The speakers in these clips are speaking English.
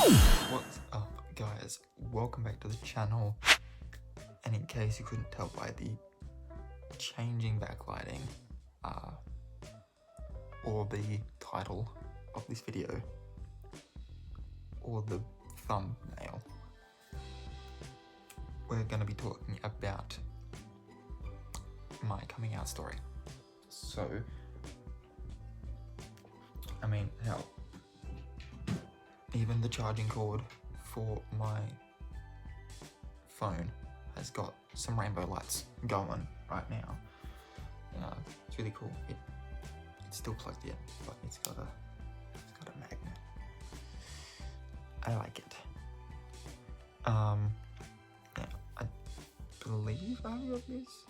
What's up, guys? Welcome back to the channel. And in case you couldn't tell by the changing backlighting or the title of this video or the thumbnail, we're going to be talking about my coming out story. So, I mean, hell, even the charging cord for my phone has got some rainbow lights going right now. It's really cool. It's still plugged in, but it's got a magnet. I like it. Yeah, I believe I've got this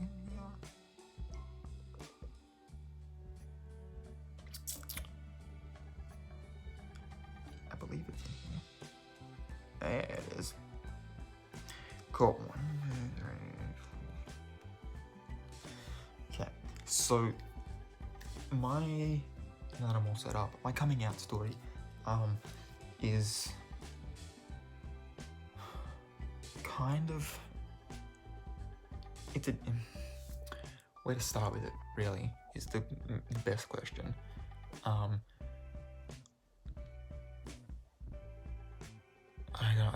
in here. I believe it's in here. There it is. Cool. 1, 2, 3, 4. Okay, so now that I'm all set up, my coming out story is kind of, it's a, where to start with it really is the best question. I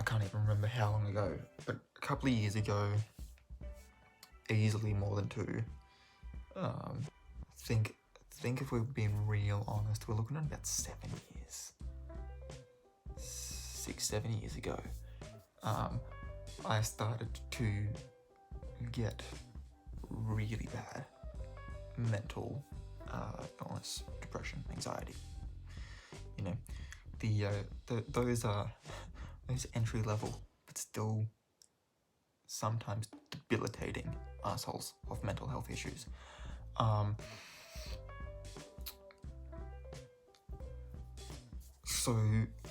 can't even remember how long ago, but a couple of years ago, easily more than 2. Think if we're being real honest, we're looking at about 7 years. 6-7 years ago, I started to get really bad mental illness, depression, anxiety. You know, those entry level, but still sometimes debilitating assholes of mental health issues. So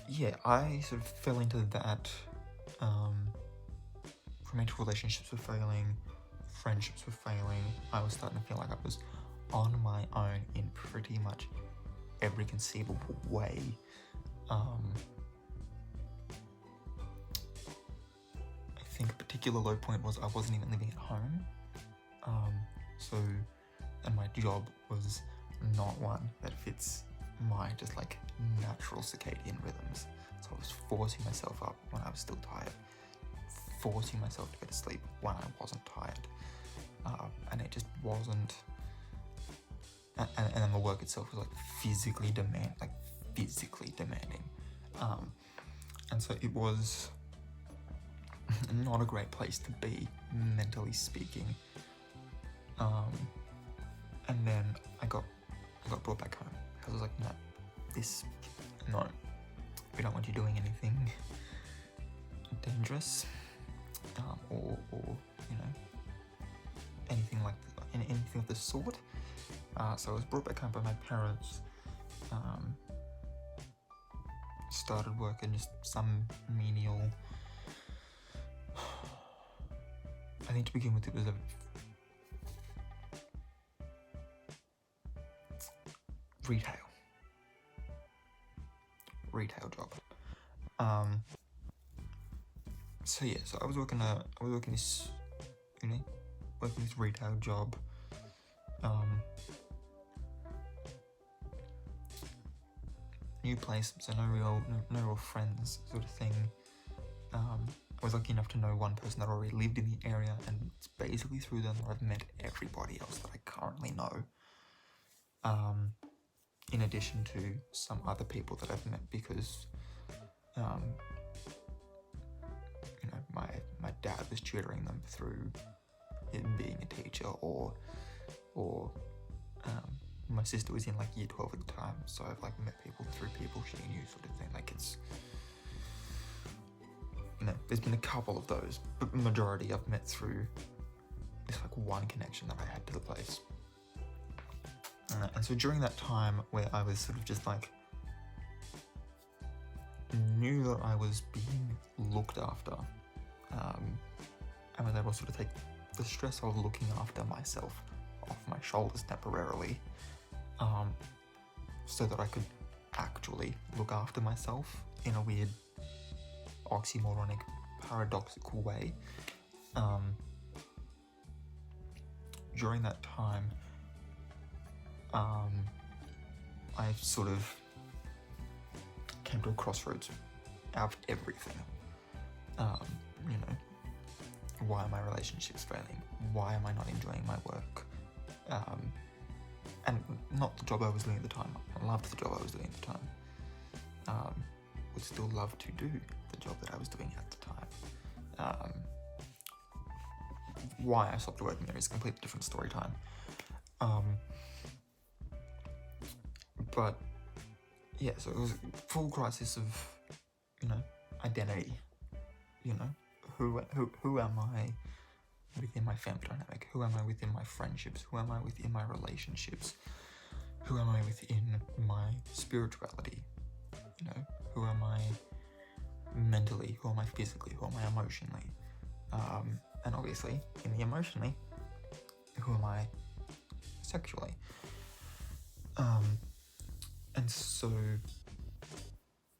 yeah, I sort of fell into that. Romantic relationships were failing, friendships were failing. I was starting to feel like I was on my own in pretty much every conceivable way. I think a particular low point was I wasn't even living at home. And my job was not one that fits my just like natural circadian rhythms. So I was forcing myself up when I was still tired, forcing myself to go to sleep when I wasn't tired. And it just wasn't, and then the work itself was like physically demanding. And so it was not a great place to be, mentally speaking. And then I got brought back home because I was like, no, we don't want you doing anything dangerous, or you know, anything of the sort. So I was brought back home by my parents. Started working just some menial. I think to begin with, it was a retail job. So yeah, so I was working this retail job. New place, so no real friends sort of thing. I was lucky enough to know one person that already lived in the area, and it's basically through them that I've met everybody else that I currently know. In addition to some other people that I've met because, you know, my dad was tutoring them through him being a teacher, or my sister was in like year 12 at the time, so I've like met people through people she knew, sort of thing. Like it's, you know, there's been a couple of those, but the majority I've met through this like one connection that I had to the place. And so during that time where I was sort of just like, knew that I was being looked after, and was able to sort of take the stress of looking after myself off my shoulders temporarily, so that I could actually look after myself in a weird, oxymoronic, paradoxical way. During that time, I sort of came to a crossroads out of everything. Why are my relationships failing? Why am I not enjoying my work? And not the job I was doing at the time. I loved the job I was doing at the time. Would still love to do the job that I was doing at the time. Why I stopped working there is a completely different story time. But yeah, so it was a full crisis of, identity. Who am I within my family dynamic? Who am I within my friendships? Who am I within my relationships? Who am I within my spirituality? Who am I mentally? Who am I physically? Who am I emotionally? And obviously, in the emotionally, who am I sexually? And so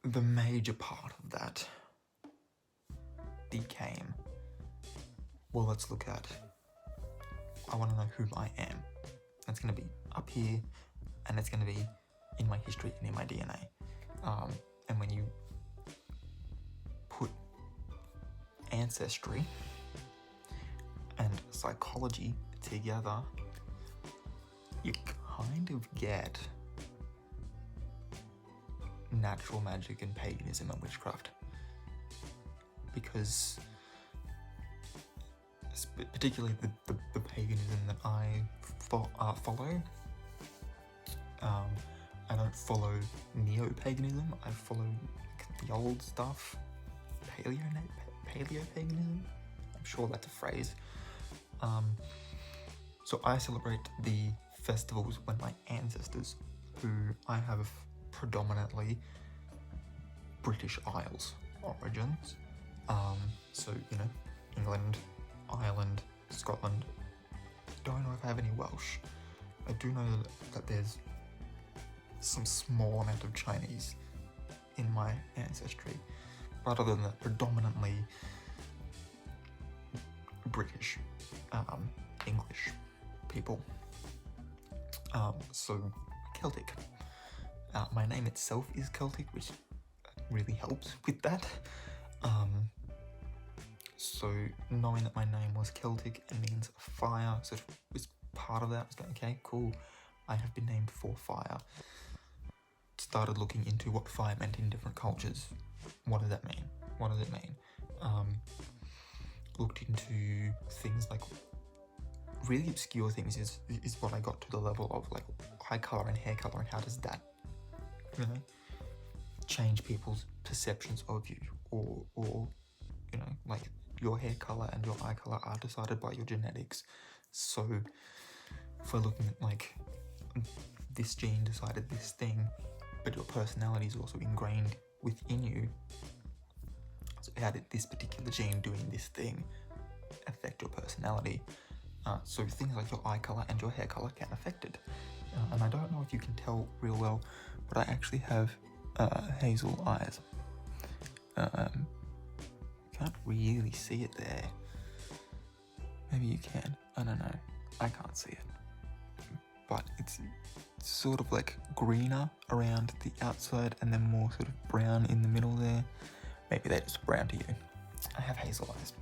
the major part of that became, well, let's look at, I want to know who I am. That's going to be up here, and it's going to be in my history and in my DNA. And when you put ancestry and psychology together, you kind of get natural magic and paganism and witchcraft. Because particularly the paganism that I follow, I don't follow neo-paganism, I follow the old stuff, paleo-paganism, I'm sure that's a phrase. So I celebrate the festivals when my ancestors, who I have predominantly British Isles origins, so England, Ireland, Scotland. Don't know if I have any Welsh. I do know that there's some small amount of Chinese in my ancestry, but other than that, predominantly British, English people. So Celtic. My name itself is Celtic, which really helps with that. So knowing that my name was Celtic and means fire, sort of was part of that. I was going, okay, cool, I have been named for fire. Started looking into what fire meant in different cultures. What does that mean? What does it mean? Looked into things like really obscure things is what I got to the level of, like eye color and hair color, and how does that change people's perceptions of you, or like your hair color and your eye color are decided by your genetics. So if we're looking at like this gene decided this thing, but your personality is also ingrained within you, so how did this particular gene doing this thing affect your personality? So things like your eye color and your hair color can affect it. And I don't know if you can tell real well, but I actually have hazel eyes. Can't really see it there. Maybe you can. I don't know. I can't see it. But it's sort of like greener around the outside and then more sort of brown in the middle there. Maybe they're just brown to you. I have hazel eyes.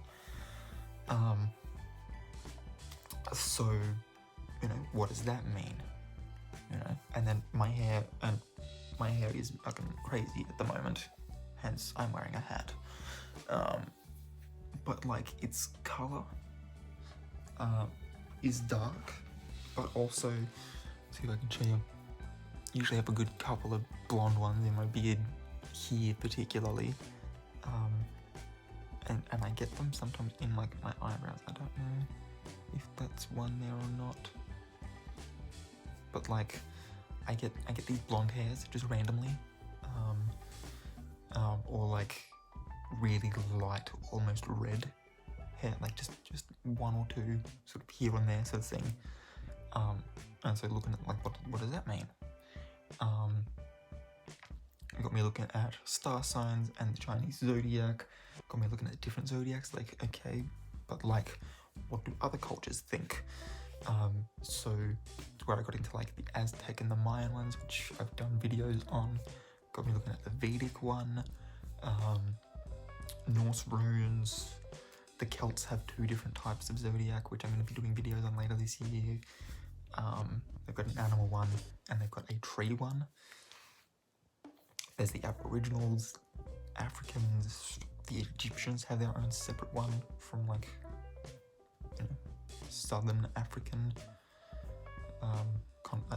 So, what does that mean? And then my hair is fucking crazy at the moment, hence I'm wearing a hat. But like its color is dark, but also, see if I can show you, usually have a good couple of blonde ones in my beard here particularly, and I get them sometimes in like my eyebrows. I don't know if that's one there or not, but like I get these blonde hairs just randomly, or like really light, almost red hair, like just one or two sort of here and there sort of thing. And so looking at like what does that mean? got me looking at star signs and the Chinese zodiac, got me looking at different zodiacs, like, okay, but like, what do other cultures think? So where I got into like the Aztec and the Mayan ones, which I've done videos on, got me looking at the Vedic one, Norse runes. The Celts have 2 different types of zodiac, which I'm going to be doing videos on later this year. They've got an animal one and they've got a tree one. There's the Aboriginals, Africans, the Egyptians have their own separate one from like, you know, Southern African,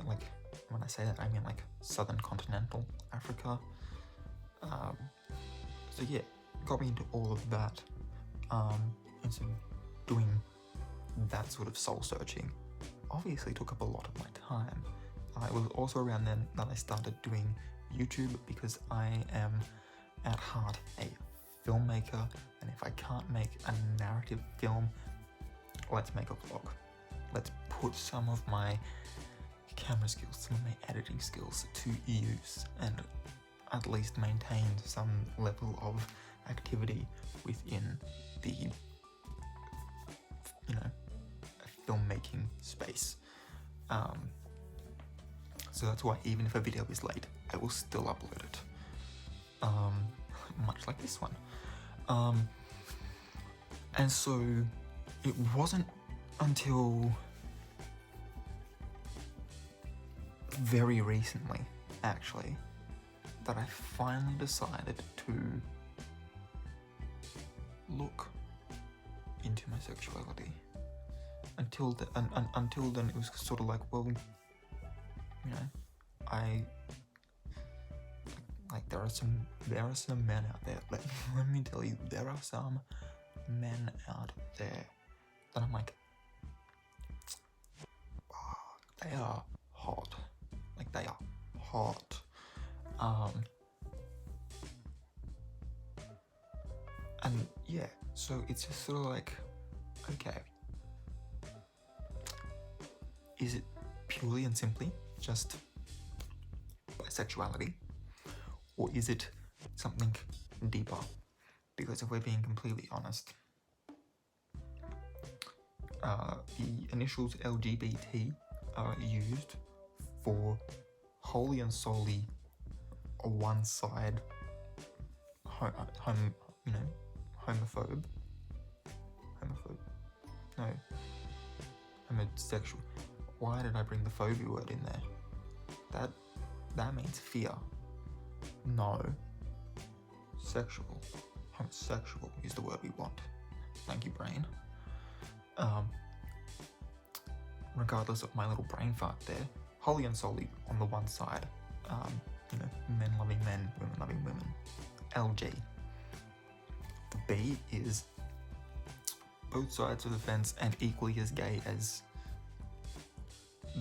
like when I say that I mean like Southern Continental Africa. So yeah, got me into all of that, and so doing that sort of soul searching obviously took up a lot of my time. It was also around then that I started doing YouTube, because I am at heart a filmmaker, and if I can't make a narrative film, let's make a vlog. Let's put some of my camera skills, some of my editing skills to use, and at least maintain some level of activity within the, you know, filmmaking space. So that's why even if a video is late, I will still upload it. Much like this one. And so it wasn't until very recently, actually, that I finally decided to look into my sexuality. Until then, it was sort of like, well, you know, there are some men out there. Let me tell you, there are some men out there that I'm like, oh, they are hot. Like, they are hot. And yeah, so it's just sort of like, okay, is it purely and simply just bisexuality, or is it something deeper? Because if we're being completely honest, the initials LGBT are used for wholly and solely a one-side, homosexual. Why did I bring the phobia word in there? That means fear. No. Sexual. Homosexual is the word we want. Thank you, brain. Regardless of my little brain fart there, wholly and solely on the one side, men loving men, women loving women. LG. The B is both sides of the fence and equally as gay as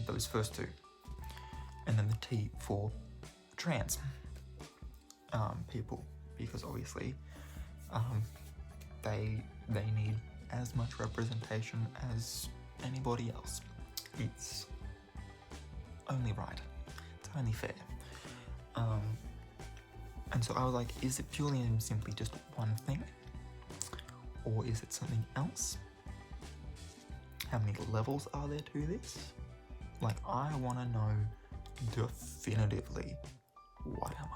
those first two. And then the T for trans people, because obviously they need as much representation as anybody else. It's only right. It's only fair. And so I was like, is it purely and simply just one thing? Or is it something else? How many levels are there to this? Like, I want to know definitively, what am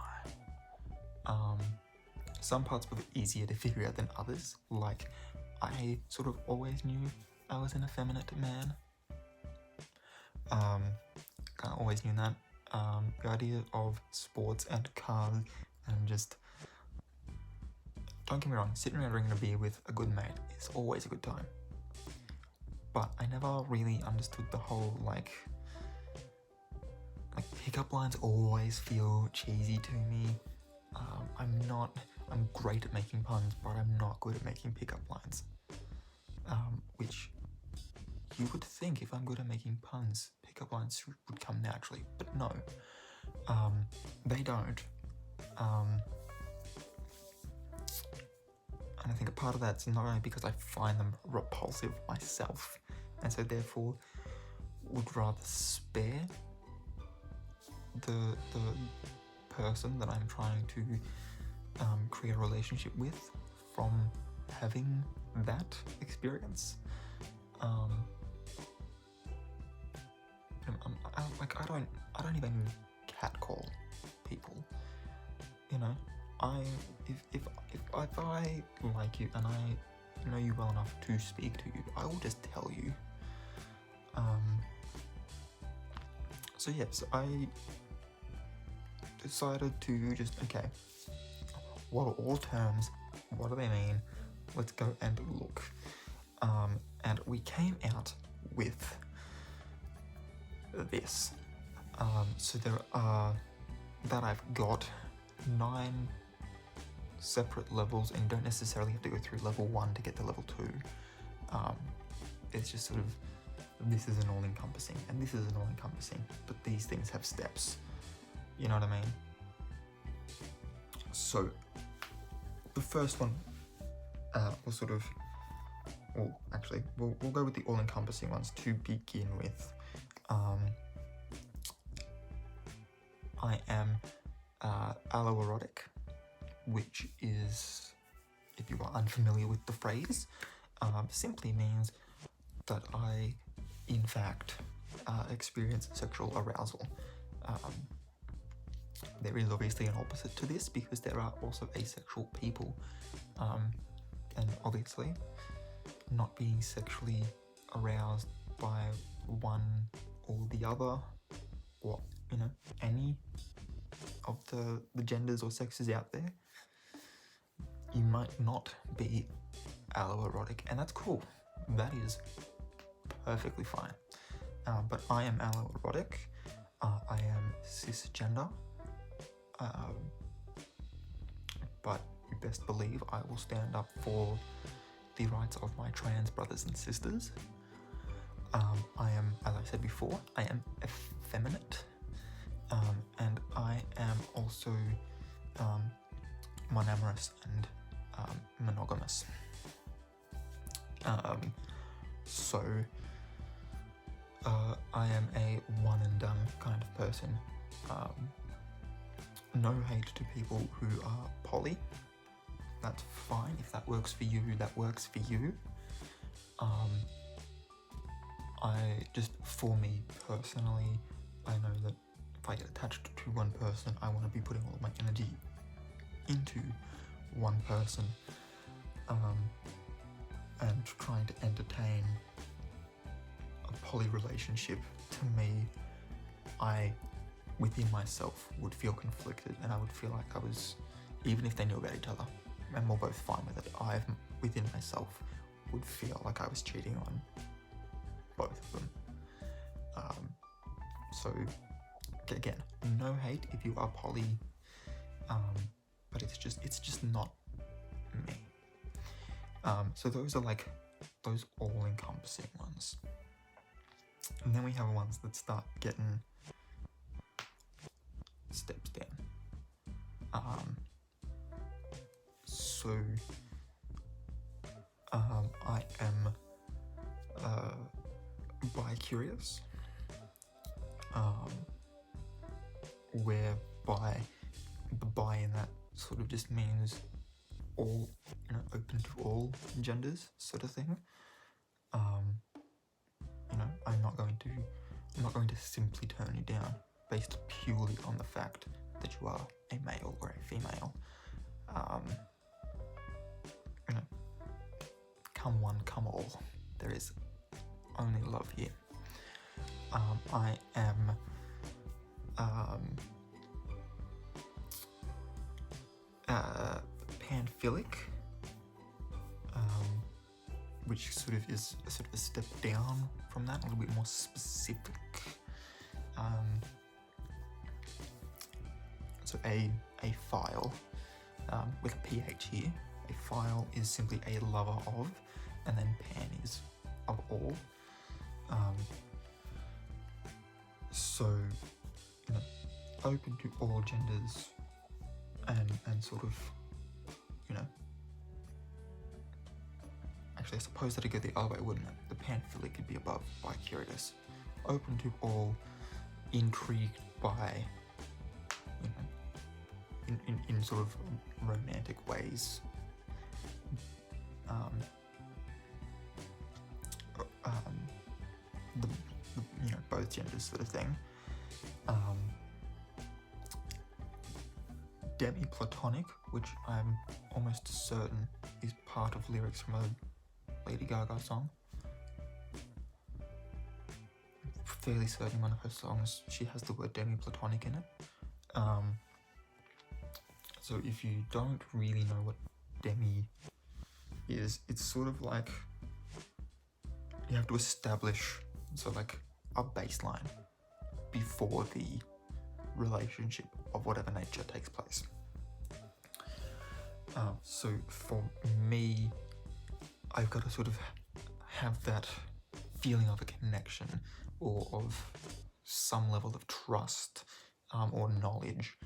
I? Some parts were easier to figure out than others. Like, I sort of always knew I was an effeminate man. Kind of always knew that. The idea of sports and cars and just, don't get me wrong, sitting around drinking a beer with a good mate is always a good time. But I never really understood the whole, like pickup lines always feel cheesy to me. I'm great at making puns, but I'm not good at making pickup lines. Which you would think, if I'm good at making puns, pickup lines would come naturally, but no. They don't. And I think a part of that's not only because I find them repulsive myself, and so therefore would rather spare the person that I'm trying to create a relationship with from having that experience. I don't even catcall people. You know, if I like you and I know you well enough to speak to you, I will just tell you. So I decided to just, okay, what are all terms? What do they mean? Let's go and look. And we came out with this. So there are, that I've got 9 separate levels, and you don't necessarily have to go through level 1 to get to level 2. It's just sort of, this is an all-encompassing, and this is an all-encompassing, but these things have steps. You know what I mean? So, the first one, we'll sort of, well, actually, we'll go with the all-encompassing ones to begin with. I am alloerotic, which is, if you are unfamiliar with the phrase, simply means that I, in fact, experience sexual arousal. There is obviously an opposite to this, because there are also asexual people, and obviously not being sexually aroused by one or the other, or, you know, any of the genders or sexes out there, you might not be alloerotic, and that's cool. That is perfectly fine. But I am alloerotic. I am cisgender. But you best believe I will stand up for the rights of my trans brothers and sisters. I am, as I said before, I am effeminate. And I am also monogamous and monogamous. So I am a one and done kind of person. No hate to people who are poly. That's fine. If that works for you, that works for you. For me personally, I know that if I get attached to one person, I want to be putting all of my energy into one person, and trying to entertain a poly relationship, to me, I, within myself, would feel conflicted, and I would feel like I was, even if they knew about each other, and we're both fine with it, I, within myself, would feel like I was cheating on both of them. So, again, no hate if you are poly, but it's just not me. So those are like those all-encompassing ones. And then we have ones that start getting steps down. I am bi-curious, whereby the bi in that sort of just means all, you know, open to all genders, sort of thing. You know, I'm not going to simply turn you down based purely on the fact that you are a male or a female. You know, come one, come all. There is only love here. I am panphilic, which sort of is a step down from that, a little bit more specific. So a file, with a PH here, a file is simply a lover of, and then pan is of all. So, you know, open to all genders, and sort of, you know, actually I suppose that'd go the other way, wouldn't it? The panphilic could be above bi-curious. Open to all, intrigued by, you know, in sort of romantic ways. The both genders sort of thing. Demi-platonic, which I'm almost certain is part of lyrics from a Lady Gaga song. Fairly certain one of her songs, she has the word demi-platonic in it. So if you don't really know what demi is, it's sort of like you have to establish like a baseline before the relationship of whatever nature takes place. So for me, I've got to sort of have that feeling of a connection or of some level of trust or knowledge.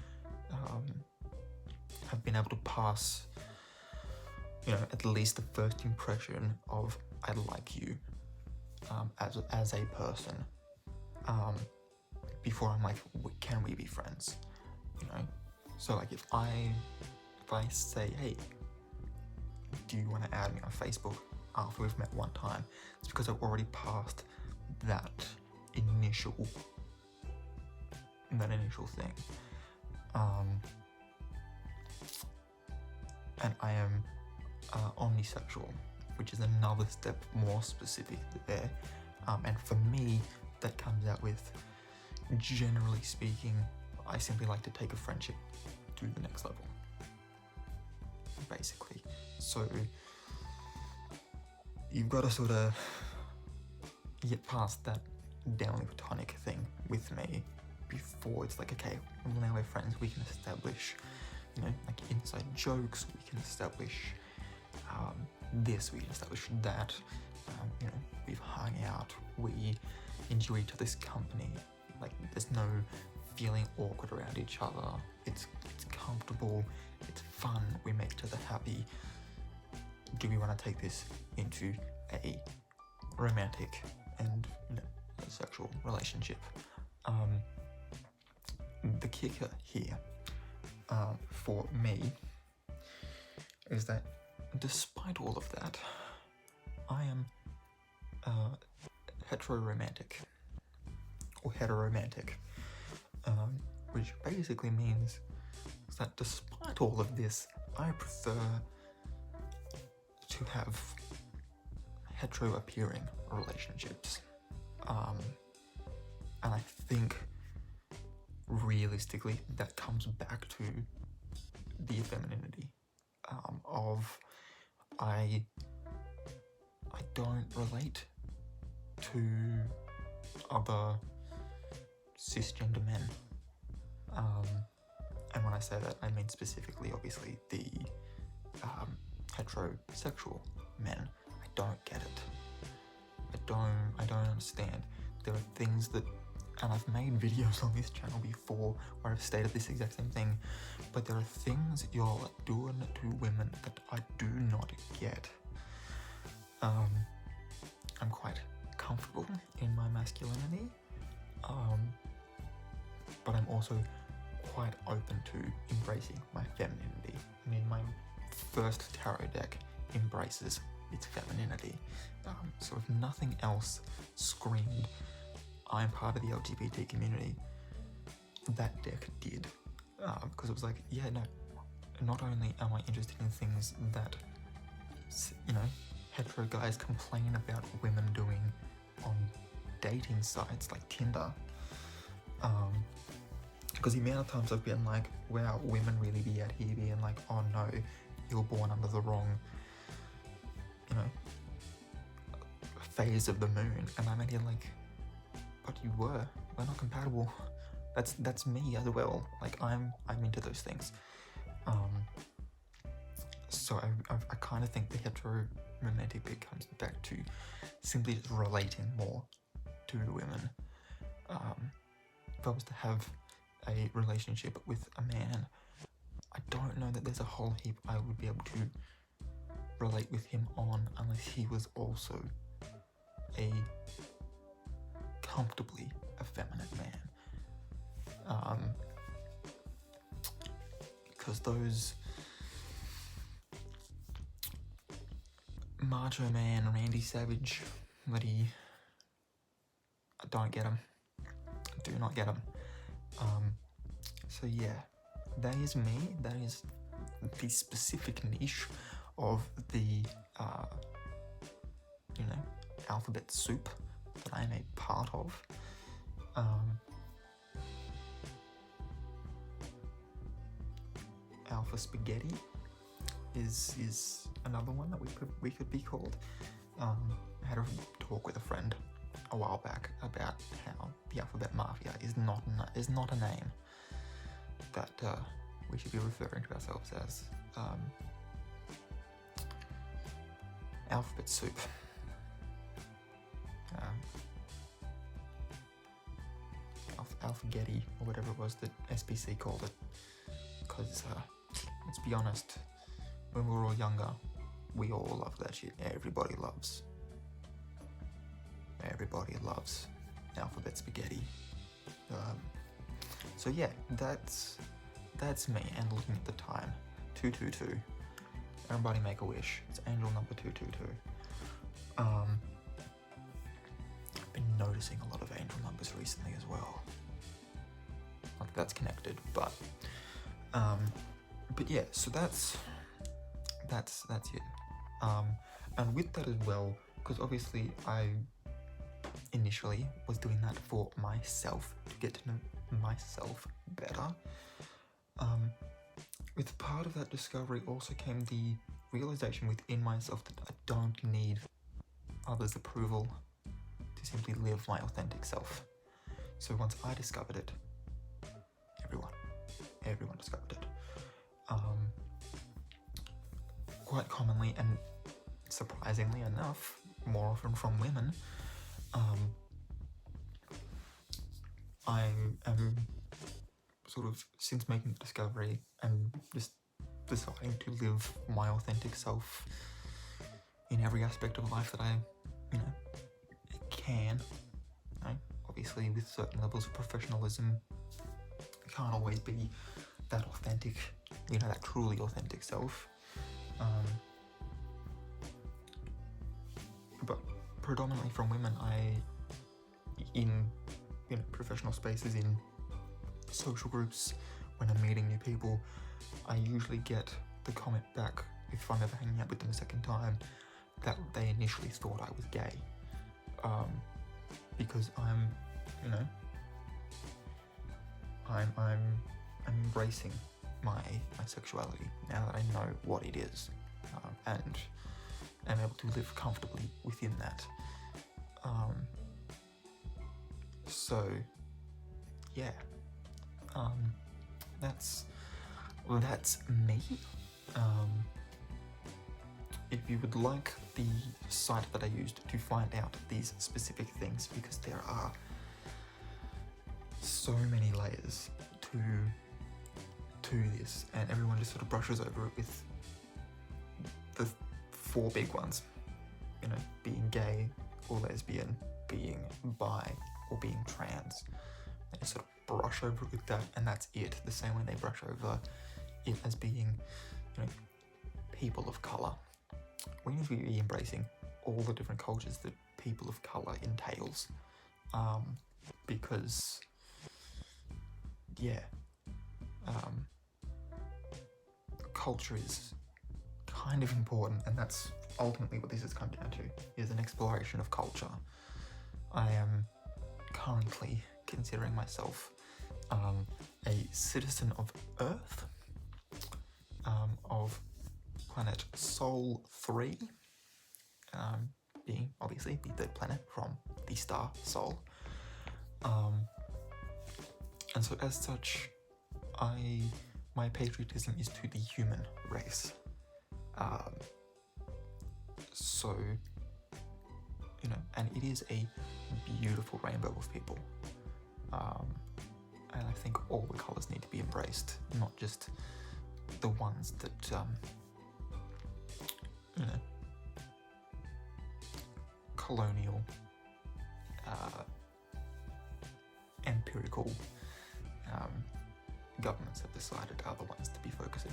I've been able to pass, at least the first impression of I like you as a person. Before I'm like, can we be friends? So like if I say, hey, do you want to add me on Facebook after we've met one time, it's because I've already passed that initial thing. And I am omnisexual, which is another step more specific there. And for me, that comes out with, generally speaking, I simply like to take a friendship to the next level, basically. So you've got to sort of get past that demi-platonic thing with me before it's like, okay, well, now we're friends, we can establish, like inside jokes, we can establish this, we can establish that, we've hung out, we enjoy each other's company, like there's no feeling awkward around each other, it's comfortable, it's fun, we make each other happy. Do we want to take this into a romantic and a sexual relationship? The kicker here for me is that despite all of that, I am heteroromantic or heteromantic, which basically means that despite all of this, I prefer to have hetero-appearing relationships. And I think realistically that comes back to the femininity of I don't relate to other cisgender men. And when I say that, I mean specifically, obviously, the heterosexual men. I don't get it. I don't understand. There are things that, and I've made videos on this channel before where I've stated this exact same thing, but there are things you're doing to women that I do not get. I'm quite comfortable in my masculinity, but I'm also quite open to embracing my femininity. I mean, my first tarot deck embraces its femininity. So if nothing else screamed, I'm part of the LGBT community, that deck did. Because it was like, yeah, no, not only am I interested in things that, hetero guys complain about women doing on dating sites like Tinder, because the amount of times I've been like, wow, women really be out here being like, oh no, you're born under the wrong, phase of the moon, and I'm out here like, but we're not compatible. That's me as well. Like I'm into those things. So I kind of think the hetero-romantic bit comes back to simply just relating more to women. If I was to have a relationship with a man, I don't know that there's a whole heap I would be able to relate with him on unless he was also a comfortably effeminate man. because those Macho Man, Randy Savage, I don't get them. Do not get them. So yeah, that is me. That is the specific niche of the, alphabet soup that I am a part of. Alpha spaghetti is another one that we could be called. I had a talk with a friend a while back about how the alphabet mafia is not a name that we should be referring to ourselves as. Alphabet soup. Alphagetti, or whatever it was that SBC called it. Because, let's be honest, when we were all younger, we all loved that shit. Everybody loves alphabet spaghetti. So yeah, that's me. And looking at the time, 222. Everybody make a wish. It's angel number 222. I've been noticing a lot of angel numbers recently as well. Not that that's connected, but yeah. So that's it. And with that as well, because obviously I initially was doing that for myself, to get to know myself better. With part of that discovery also came the realization within myself that I don't need others' approval to simply live my authentic self. So once I discovered it, everyone discovered it. Quite commonly, and surprisingly enough, more often from women, I am sort of, since making the discovery and just deciding to live my authentic self in every aspect of life that I, can. Obviously, with certain levels of professionalism, I can't always be that authentic, that truly authentic self. But predominantly from women, in professional spaces, in social groups, when I'm meeting new people, I usually get the comment back, if I'm ever hanging out with them a second time, that they initially thought I was gay. Because I'm embracing my sexuality now that I know what it is, and am able to live comfortably within that. So yeah, that's me. If you would like the site that I used to find out these specific things, because there are so many layers to this, and everyone just sort of brushes over it with the 4 big ones, being gay or lesbian, being bi, or being trans. They just sort of brush over it with that, and that's it. The same way they brush over it as being, people of colour. We need to be embracing all the different cultures that people of colour entails, because, culture is kind of important, and that's ultimately what this has come down to, is an exploration of culture. I am currently considering myself a citizen of Earth, of planet Sol 3, being obviously the third planet from the star Sol. And so as such, my patriotism is to the human race. So, and it is a beautiful rainbow of people. And I think all the colours need to be embraced, not just the ones that, colonial, empirical governments have decided are the ones to be focusing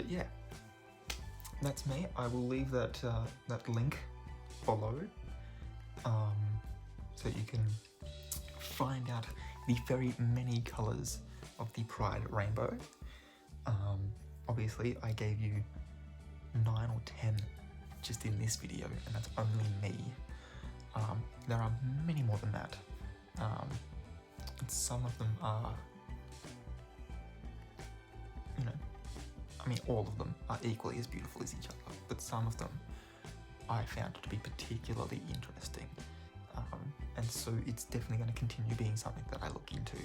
But yeah, that's me. I will leave that that link below, so you can find out the very many colours of the Pride rainbow. Obviously, I gave you 9 or 10 just in this video, and that's only me. There are many more than that. And some of them are, you know, I mean, all of them are equally as beautiful as each other, but some of them I found to be particularly interesting. And so it's definitely going to continue being something that I look into.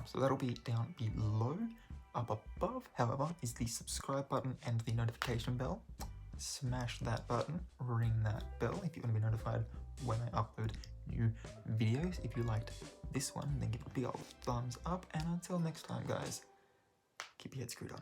So that'll be down below. Up above, however, is the subscribe button and the notification bell. Smash that button, ring that bell if you want to be notified when I upload new videos. If you liked this one, then give it a big old thumbs up. And until next time, guys, keep your head screwed on.